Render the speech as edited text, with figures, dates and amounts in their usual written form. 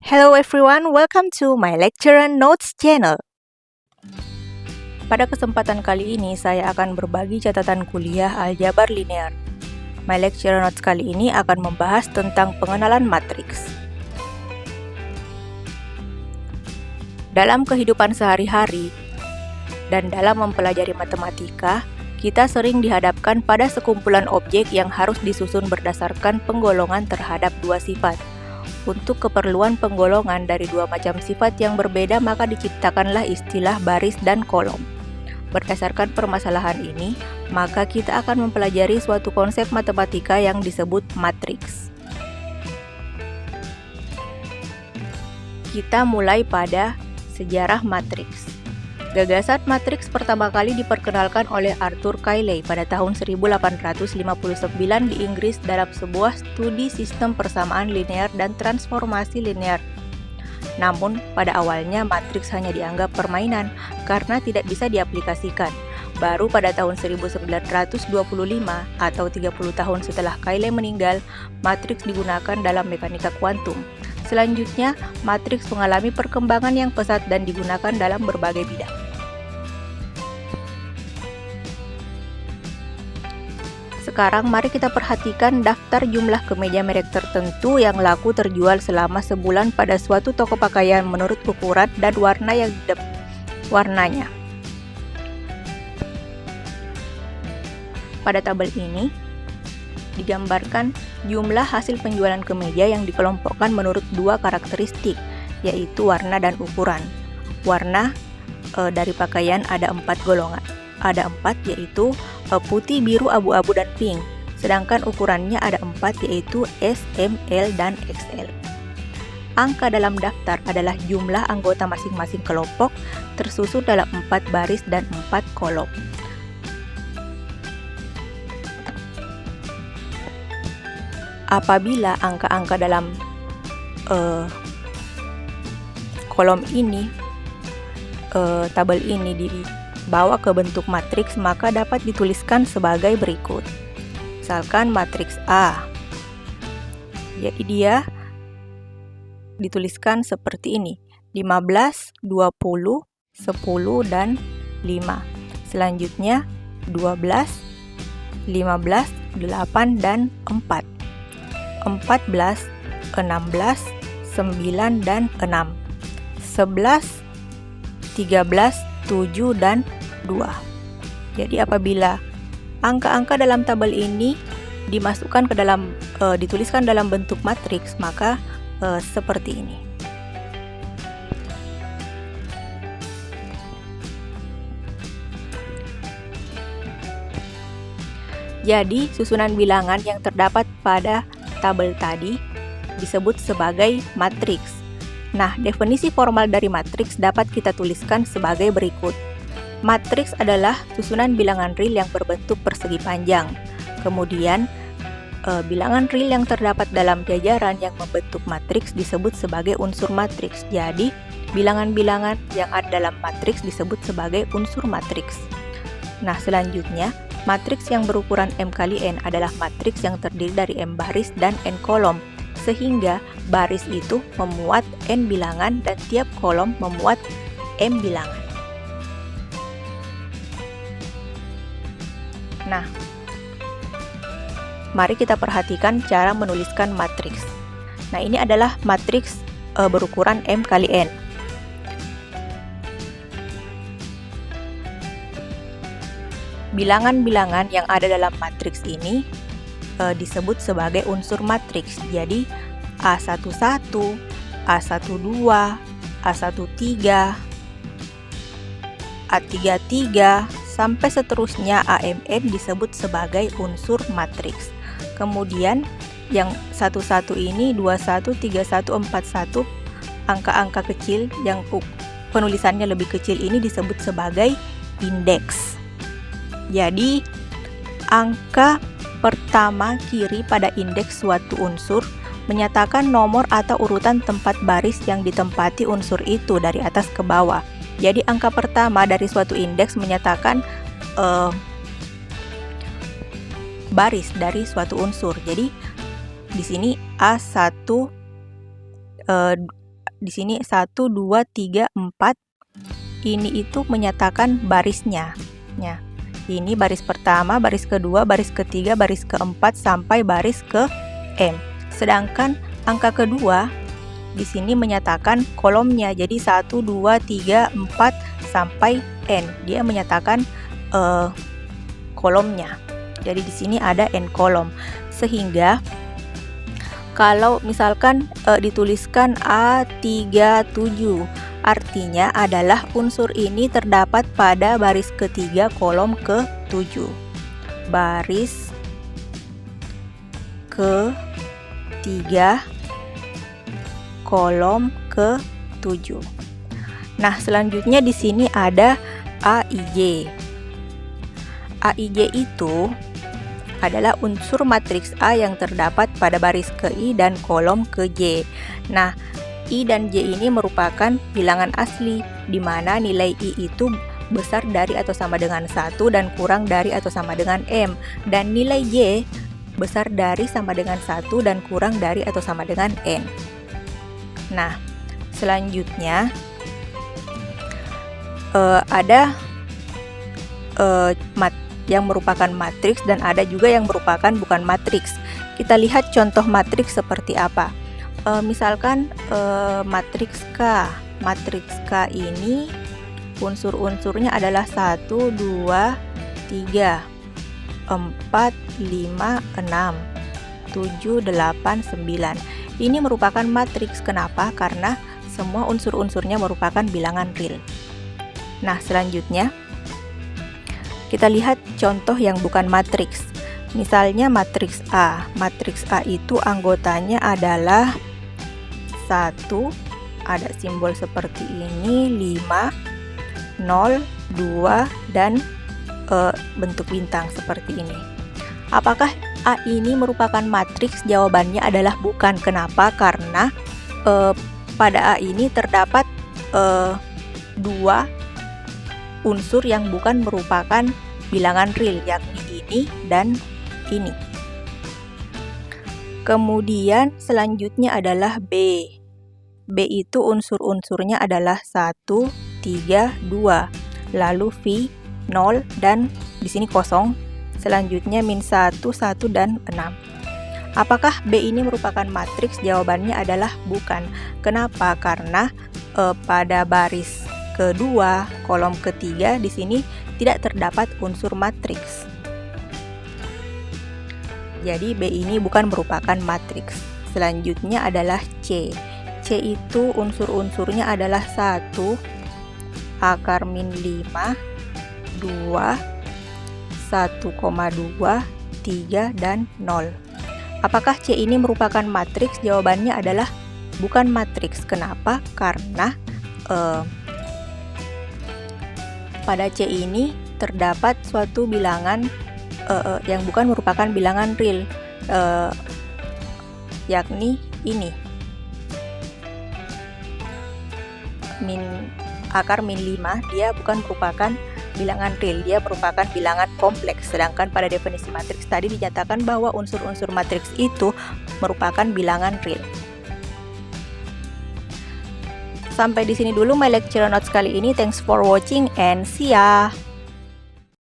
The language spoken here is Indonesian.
Hello everyone, welcome to my lecture notes channel. Pada kesempatan kali ini, saya akan berbagi catatan kuliah aljabar linear. My lecture notes kali ini akan membahas tentang pengenalan matriks. Dalam kehidupan sehari-hari dan dalam mempelajari matematika, kita sering dihadapkan pada sekumpulan objek yang harus disusun berdasarkan penggolongan terhadap dua sifat. Untuk keperluan penggolongan dari dua macam sifat yang berbeda, maka diciptakanlah istilah baris dan kolom. Berdasarkan permasalahan ini, maka kita akan mempelajari suatu konsep matematika yang disebut matriks. Kita mulai pada sejarah matriks. Gagasan matriks pertama kali diperkenalkan oleh Arthur Cayley pada tahun 1859 di Inggris dalam sebuah studi sistem persamaan linear dan transformasi linear. Namun, pada awalnya matriks hanya dianggap permainan karena tidak bisa diaplikasikan. Baru pada tahun 1925 atau 30 tahun setelah Cayley meninggal, matriks digunakan dalam mekanika kuantum. Selanjutnya, matriks mengalami perkembangan yang pesat dan digunakan dalam berbagai bidang. Sekarang mari kita perhatikan daftar jumlah kemeja merek tertentu yang laku terjual selama sebulan pada suatu toko pakaian menurut ukuran dan warna yang warnanya. Pada tabel ini digambarkan jumlah hasil penjualan kemeja yang dikelompokkan menurut dua karakteristik, yaitu warna dan ukuran. Warna dari pakaian ada 4 golongan. Ada 4 yaitu putih, biru, abu-abu, dan pink. Sedangkan ukurannya ada 4 yaitu S, M, L, dan XL. Angka dalam daftar adalah jumlah anggota masing-masing kelompok tersusun dalam 4 baris dan 4 kolom. Apabila angka-angka dalam kolom ini, tabel ini dibawa ke bentuk matriks, maka dapat dituliskan sebagai berikut. Misalkan matriks A. Jadi dia dituliskan seperti ini. 15, 20, 10, dan 5. Selanjutnya 12, 15, 8, dan 4. 14, 16, 9, dan 6. 11, 13, 7, dan 2. Jadi apabila angka-angka dalam tabel ini dimasukkan ke dalam dituliskan dalam bentuk matriks, maka seperti ini. Jadi susunan bilangan yang terdapat pada tabel tadi disebut sebagai matriks. Nah, definisi formal dari matriks dapat kita tuliskan sebagai berikut. Matriks adalah susunan bilangan real yang berbentuk persegi panjang. Kemudian, bilangan real yang terdapat dalam jajaran yang membentuk matriks disebut sebagai unsur matriks. Jadi, bilangan-bilangan yang ada dalam matriks disebut sebagai unsur matriks. Nah, selanjutnya, matriks yang berukuran M kali N adalah matriks yang terdiri dari M baris dan N kolom, sehingga baris itu memuat N bilangan dan tiap kolom memuat M bilangan. Nah, mari kita perhatikan cara menuliskan matriks. Nah, ini adalah matriks berukuran M kali N. Bilangan-bilangan yang ada dalam matriks ini disebut sebagai unsur matriks. Jadi A11, A12, A13, A33 sampai seterusnya AMN disebut sebagai unsur matriks. Kemudian yang 11 ini 21, 31, 41, angka-angka kecil yang penulisannya lebih kecil ini disebut sebagai indeks. Jadi angka pertama kiri pada indeks suatu unsur menyatakan nomor atau urutan tempat baris yang ditempati unsur itu dari atas ke bawah. Jadi angka pertama dari suatu indeks menyatakan baris dari suatu unsur. Jadi di sini A1 di sini 1, 2, 3, 4. Ini itu menyatakan barisnya. Ya. Ini baris pertama, baris kedua, baris ketiga, baris keempat sampai baris ke M. Sedangkan angka kedua di sini menyatakan kolomnya. Jadi 1, 2, 3, 4 sampai N. Dia menyatakan kolomnya. Jadi di sini ada N kolom. Sehingga kalau misalkan dituliskan A37, artinya adalah unsur ini terdapat pada baris ketiga kolom ke-7. Baris ke-3 kolom ke-7. Nah, selanjutnya di sini ada AIJ. AIJ itu adalah unsur matriks A yang terdapat pada baris ke-I dan kolom ke-J. Nah, I dan J ini merupakan bilangan asli, di mana nilai I itu besar dari atau sama dengan 1 dan kurang dari atau sama dengan M. Dan nilai J besar dari sama dengan 1 dan kurang dari atau sama dengan N. Nah, selanjutnya ada yang merupakan matriks dan ada juga yang merupakan bukan matriks. Kita lihat contoh matriks seperti apa. Misalkan matriks K. Matriks K ini unsur-unsurnya adalah 1, 2, 3, 4, 5, 6, 7, 8, 9. Ini merupakan matriks. Kenapa? Karena semua unsur-unsurnya merupakan bilangan real. Nah, selanjutnya kita lihat contoh yang bukan matriks. Misalnya matriks A. Matriks A itu anggotanya adalah 1, ada simbol seperti ini, 5, 0, 2, dan bentuk bintang seperti ini. Apakah A ini merupakan matriks? Jawabannya adalah bukan. Kenapa? Karena pada A ini terdapat 2 unsur yang bukan merupakan bilangan real, yakni ini dan ini. Kemudian selanjutnya adalah B. B itu unsur-unsurnya adalah 1, 3, 2. Lalu V, 0, dan di sini kosong. Selanjutnya min 1, 1, dan 6. Apakah B ini merupakan matriks? Jawabannya adalah bukan. Kenapa? Karena pada baris kedua, kolom ketiga di sini tidak terdapat unsur matriks. Jadi B ini bukan merupakan matriks. Selanjutnya adalah C. C itu unsur-unsurnya adalah 1, akar min 5, 2, 1,2, 3, dan 0. Apakah C ini merupakan matriks? Jawabannya adalah bukan matriks. Kenapa? Karena pada C ini terdapat suatu bilangan yang bukan merupakan bilangan real, yakni ini, akar min 5. Dia bukan merupakan bilangan real, dia merupakan bilangan kompleks. Sedangkan pada definisi matriks tadi dinyatakan bahwa unsur-unsur matriks itu merupakan bilangan real. Sampai di sini dulu my lecture notes kali ini. Thanks for watching and see ya.